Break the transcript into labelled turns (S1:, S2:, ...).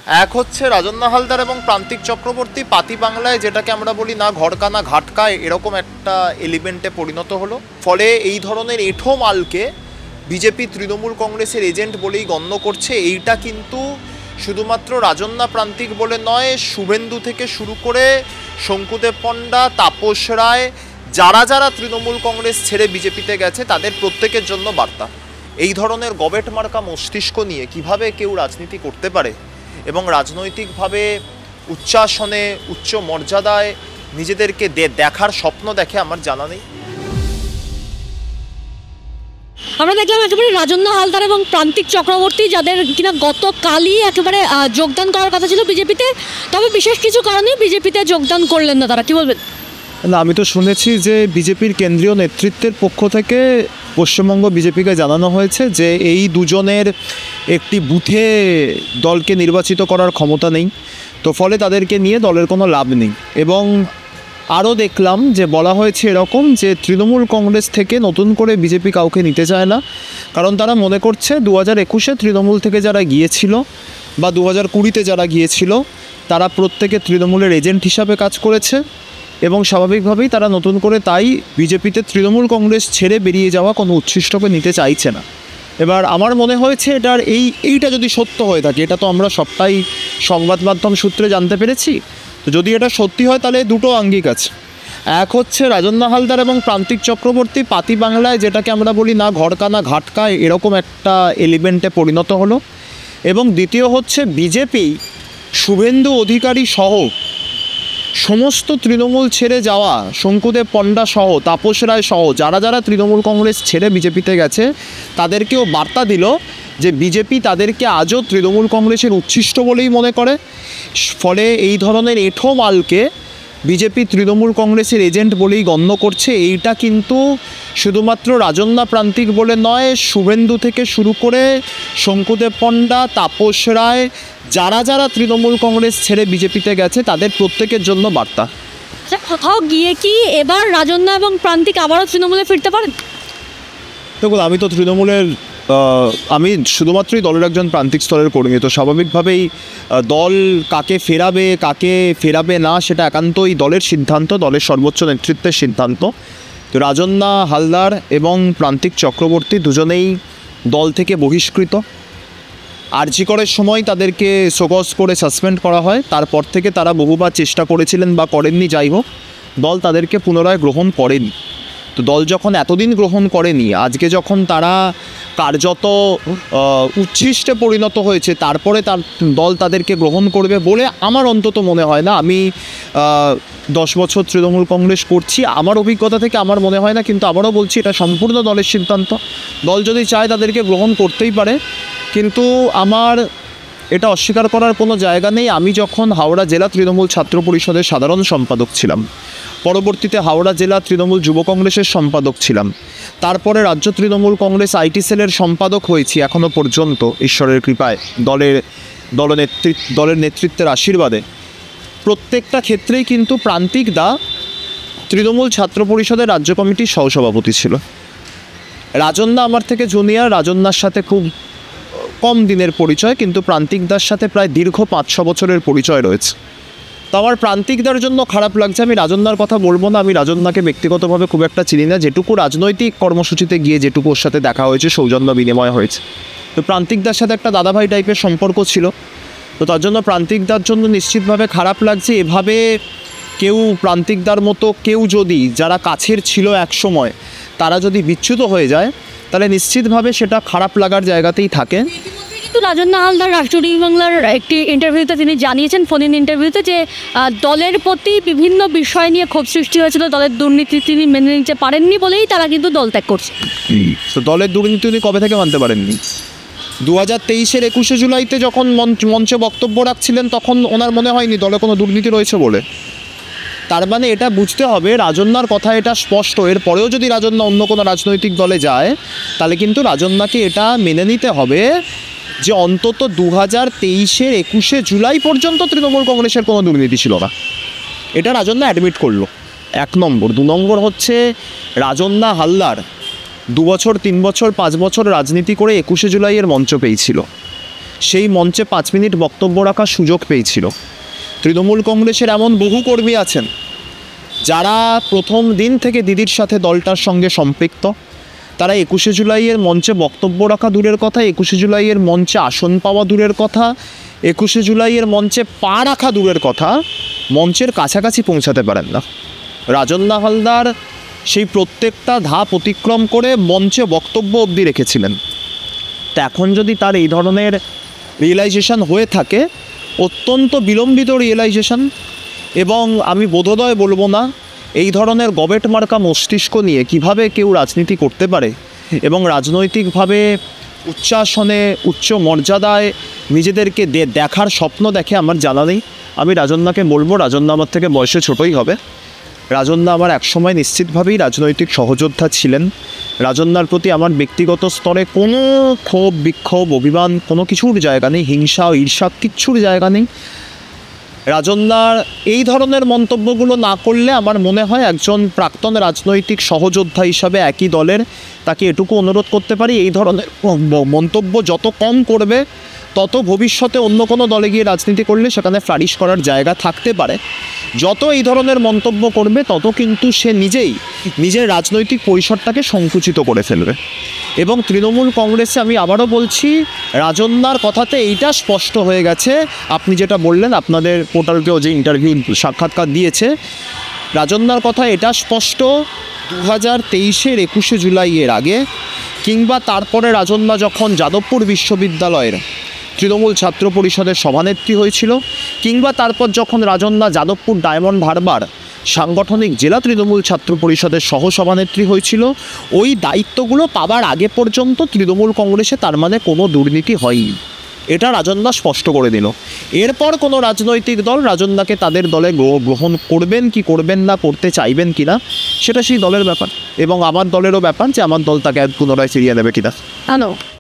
S1: এক হচ্ছে রাজন্না হালদার এবং প্রান্তিক চক্রবর্তী পাতি বাংলায় যেটাকে আমরা বলি না ঘরকানা ঘাটকায় এরকম একটা এলিমেন্টে পরিণত হলো। ফলে এই ধরনের এঁঠো মালকে বিজেপি তৃণমূল কংগ্রেসের এজেন্ট বলেই গণ্য করছে। এইটা কিন্তু শুধুমাত্র রাজন্না প্রান্তিক বলে নয়, শুভেন্দু থেকে শুরু করে শঙ্কুদেব পণ্ডা, তাপস রায়, যারা যারা তৃণমূল কংগ্রেস ছেড়ে বিজেপিতে গেছে তাদের প্রত্যেকের জন্য বার্তা। এই ধরনের গবেট মার্কা মস্তিষ্ক নিয়ে কিভাবে কেউ রাজনীতি করতে পারে এবং রাজনৈতিকভাবে উচ্চাসনে উচ্চ মর্যাদায় নিজেদেরকে দেখার স্বপ্ন দেখে আমার জানা নেই।
S2: আমরা দেখলাম একেবারে রাজন্না হালদার এবং প্রান্তিক চক্রবর্তী যাদের কিনা গতকালই একেবারে যোগদান করার কথা ছিল বিজেপিতে, তবে বিশেষ কিছু কারণে বিজেপিতে যোগদান করলেন না তারা। কি বলবেন?
S3: না, আমি তো শুনেছি যে বিজেপির কেন্দ্রীয় নেতৃত্বের পক্ষ থেকে পশ্চিমবঙ্গ বিজেপিকে জানানো হয়েছে যে এই দুজনের একটি বুথে দলকে নির্বাচিত করার ক্ষমতা নেই, তো ফলে তাদেরকে নিয়ে দলের কোনো লাভ নেই। এবং আরও দেখলাম যে বলা হয়েছে এরকম যে তৃণমূল কংগ্রেস থেকে নতুন করে বিজেপি কাউকে নিতে চায় না, কারণ তারা মনে করছে 2021-এ তৃণমূল থেকে যারা গিয়েছিল বা 2020-তে যারা গিয়েছিল তারা প্রত্যেকে তৃণমূলের এজেন্ট হিসাবে কাজ করেছে এবং স্বাভাবিকভাবেই তারা নতুন করে তাই বিজেপিতে তৃণমূল কংগ্রেস ছেড়ে বেরিয়ে যাওয়া কোনো উচ্ছিষ্টকে নিতে চাইছে না। এবার আমার মনে হয়েছে এইটা যদি সত্য হয়ে থাকে, এটা তো আমরা সবটাই সংবাদ মাধ্যম সূত্রে জানতে পেরেছি, তো যদি এটা সত্যি হয় তাহলে দুটো আঙ্গিক আছে। এক হচ্ছে রাজন্না হালদার এবং প্রান্তিক চক্রবর্তী পাতি বাংলায় যেটাকে আমরা বলি না ঘরকানা ঘাটকায় এরকম একটা এলিমেন্টে পরিণত হলো, এবং দ্বিতীয় হচ্ছে বিজেপি শুভেন্দু অধিকারী সহ সমস্ত তৃণমূল ছেড়ে যাওয়া শঙ্কুদেব পণ্ডা সহ তাপস রায় সহ যারা যারা তৃণমূল কংগ্রেস ছেড়ে বিজেপিতে গেছে তাদেরকেও বার্তা দিল যে বিজেপি তাদেরকে আজও তৃণমূল কংগ্রেসের উচ্ছিষ্ট বলেই মনে করে। ফলে এই ধরনের এঁঠো মালকে বিজেপি তৃণমূল কংগ্রেসের এজেন্ট বলেই গণ্য করছে। এইটা কিন্তু শুধুমাত্র রাজন্না প্রান্তিক বলে নয়, শুভেন্দু থেকে শুরু করে শঙ্কুদেব পণ্ডা, তাপস রায়, যারা যারা তৃণমূল কংগ্রেস ছেড়ে বিজেপিতে গেছে তাদের প্রত্যেকের জন্য বার্তা।
S2: কোথাও গিয়ে কি এবার রাজন্না এবং প্রান্তিক আবারও তৃণমূলে ফিরতে পারেন?
S3: দেখুন, আমি তো তৃণমূলের আমি শুধুমাত্রই দলের একজন প্রান্তিক স্তরের কর্মী, তো স্বাভাবিকভাবেই দল কাকে ফেরাবে না সেটা একান্তই দলের সিদ্ধান্ত, দলের সর্বোচ্চ নেতৃত্বের সিদ্ধান্ত। তো রাজন্না হালদার এবং প্রান্তিক চক্রবর্তী দুজনেই দল থেকে বহিষ্কৃত। আরজি করার সময় তাদেরকে শোকজ করে সাসপেন্ড করা হয়, তারপর থেকে তারা বহুবার চেষ্টা করেছিলেন বা করেননি, যাই হোক দল তাদেরকে পুনরায় গ্রহণ করেনি। তো দল যখন এতদিন গ্রহণ করেনি, আজকে যখন তারা কার্যত উচ্ছিষ্টে পরিণত হয়েছে তারপরে দল তাদেরকে গ্রহণ করবে বলে আমার অন্তত মনে হয় না। আমি 10 বছর তৃণমূল কংগ্রেস করছি, আমার অভিজ্ঞতা থেকে আমার মনে হয় না, কিন্তু আবারও বলছি এটা সম্পূর্ণ দলের সিদ্ধান্ত। দল যদি চায় তাদেরকে গ্রহণ করতেই পারে, কিন্তু আমার এটা অস্বীকার করার কোনো জায়গা নেই। আমি যখন হাওড়া জেলা তৃণমূল ছাত্র পরিষদের সাধারণ সম্পাদক ছিলাম, পরবর্তীতে হাওড়া জেলা তৃণমূল যুব কংগ্রেসের সম্পাদক ছিলাম, তারপরে রাজ্য তৃণমূল কংগ্রেস আইটি সেলের সম্পাদক হয়েছি এখনও পর্যন্ত ঈশ্বরের কৃপায়, দলের নেতৃত্বের আশীর্বাদে। প্রত্যেকটা ক্ষেত্রেই কিন্তু প্রান্তিক দা তৃণমূল ছাত্র পরিষদের রাজ্য কমিটির সহসভাপতি ছিল। রাজন্না আমার থেকে জুনিয়র, রাজন্নার সাথে খুব কম দিনের পরিচয়, কিন্তু প্রান্তিকদার সাথে প্রায় দীর্ঘ 5-6 বছরের পরিচয় রয়েছে। তো আমার প্রান্তিকদার জন্য খারাপ লাগছে। আমি রাজন্নার কথা বলবো না, আমি রাজন্নাকে ব্যক্তিগতভাবে খুব একটা চিনি না, যেটুকু রাজনৈতিক কর্মসূচিতে গিয়ে যেটুকু ওর সাথে দেখা হয়েছে, সৌজন্য বিনিময় হয়েছে। তো প্রান্তিকদার সাথে একটা দাদাভাই টাইপের সম্পর্ক ছিল, তো তার জন্য প্রান্তিকদার জন্য নিশ্চিতভাবে খারাপ লাগছে। এভাবে কেউ প্রান্তিকদার মতো কেউ যদি, যারা কাছের ছিল এক সময়, তারা যদি বিচ্যুত হয়ে যায় তাহলে নিশ্চিতভাবে সেটা খারাপ লাগার জায়গাতেই থাকে।
S2: কিন্তু রাজন্না হালদার রাষ্ট্রীয় টিভি বাংলার একটি ইন্টারভিউতে তিনি জানিয়েছেন, ফোন ইন ইন্টারভিউতে, যে দলের প্রতি বিভিন্ন বিষয় নিয়ে ক্ষোভ সৃষ্টি হয়েছিল, দলের দুর্নীতি তিনি মেনে নিতে পারেননি বলেই তারা কিন্তু দল ত্যাগ করছে।
S3: তো দলের দুর্নীতি উনি কবে থেকে মানতে পারেননি? 2023-এর 21শে জুলাইতে যখন মঞ্চে বক্তব্য রাখছিলেন তখন ওনার মনে হয়নি দলে কোনো দুর্নীতি রয়েছে বলে। তার মানে এটা বুঝতে হবে, রাজন্নার কথা এটা স্পষ্ট। এরপরেও যদি রাজন্না অন্য কোনো রাজনৈতিক দলে যায় তাহলে কিন্তু রাজন্নাকে এটা মেনে নিতে হবে যে অন্তত 2023-এর 21শে জুলাই পর্যন্ত তৃণমূল কংগ্রেসের কোনো দুর্নীতি ছিল না। এটা রাজন্না অ্যাডমিট করলো, 1 নম্বর। 2 নম্বর হচ্ছে রাজন্না হালদার 2 বছর 3 বছর 5 বছর রাজনীতি করে 21শে জুলাইয়ের মঞ্চ পেয়েছিল। সেই মঞ্চে 5 মিনিট বক্তব্য রাখার সুযোগ পেয়েছিল। তৃণমূল কংগ্রেসের এমন বহু কর্মী আছেন যারা প্রথম দিন থেকে দিদির সাথে দলটার সঙ্গে সম্পৃক্ত। তারা 21শে জুলাইয়ের মঞ্চে বক্তব্য রাখা দূরের কথা, 21শে জুলাইয়ের মঞ্চে আসন পাওয়া দূরের কথা, 21শে জুলাইয়ের মঞ্চে পা রাখা দূরের কথা, মঞ্চের কাছাকাছি পৌঁছাতে পারেন না। রাজন্না হালদার সেই প্রত্যেকটা ধাপ অতিক্রম করে মঞ্চে বক্তব্য অবধি রেখেছিলেন। তো এখন যদি তার এই ধরনের রিয়েলাইজেশন হয়ে থাকে, অত্যন্ত বিলম্বিত রিয়েলাইজেশন, এবং আমি বোধোদয় বলবো না, এই ধরনের গবেট মার্কা মস্তিষ্ক নিয়ে কিভাবে কেউ রাজনীতি করতে পারে এবং রাজনৈতিকভাবে উচ্চাসনে উচ্চ মর্যাদায় নিজেদেরকে দেখার স্বপ্ন দেখে আমার জানা নেই। আমি রাজন্নাকে বলবো, রাজন্না আমার থেকে বয়সে ছোটই হবে। রাজন্না আমার একসময় নিশ্চিতভাবেই রাজনৈতিক সহযোদ্ধা ছিলেন। রাজন্নার প্রতি আমার ব্যক্তিগত স্তরে কোনো ক্ষোভ, বিক্ষোভ, অভিমান কোনো কিছুর জায়গা নেই, হিংসা ও ঈর্ষা কিচ্ছুর জায়গা নেই। রাজন্নার এই ধরনের মন্তব্যগুলো না করলে আমার মনে হয় একজন প্রাক্তন রাজনৈতিক সহযোদ্ধা হিসাবে একই দলের তাকে এটুকু অনুরোধ করতে পারি, এই ধরনের মন্তব্য যত কম করবে তত ভবিষ্যতে অন্য কোনো দলে গিয়ে রাজনীতি করলে সেখানে ফ্লারিশ করার জায়গা থাকতে পারে। যত এই ধরনের মন্তব্য করবে তত কিন্তু সে নিজেই নিজের রাজনৈতিক পরিসরটাকে সংকুচিত করে ফেলবে। এবং তৃণমূল কংগ্রেসে আমি আবারও বলছি, রাজন্নার কথাতে এইটা স্পষ্ট হয়ে গেছে, আপনি যেটা বললেন আপনাদের পোর্টালকেও যে ইন্টারভিউ সাক্ষাৎকার দিয়েছে, রাজন্নার কথা এটা স্পষ্ট, 2023-এর 21শে জুলাইয়ের আগে কিংবা তারপরে রাজন্না যখন যাদবপুর বিশ্ববিদ্যালয়ের তৃণমূল ছাত্র পরিষদের সভানেত্রী হয়েছিল, কিংবা তারপর যখন রাজন্না যাদবপুর ডায়মন্ড হারবার সাংগঠনিক জেলা তৃণমূল ছাত্র পরিষদের সহসভানেত্রী হয়েছিল, ওই দায়িত্বগুলো পাবার আগে পর্যন্ত তৃণমূল কংগ্রেসে তার মানে কোনো দুর্নীতি হয়নি, এটা রাজন্না স্পষ্ট করে দিল। এরপর কোনো রাজনৈতিক দল রাজন্নাকে তাদের দলে গ্রহণ করবেন কি করবেন না, করতে চাইবেন কি না, সেটা সেই দলের ব্যাপার, এবং আমার দলেরও ব্যাপার যে আমার দল তাকে পুনরায় ফিরিয়ে দেবে কিনা।
S2: হ্যালো।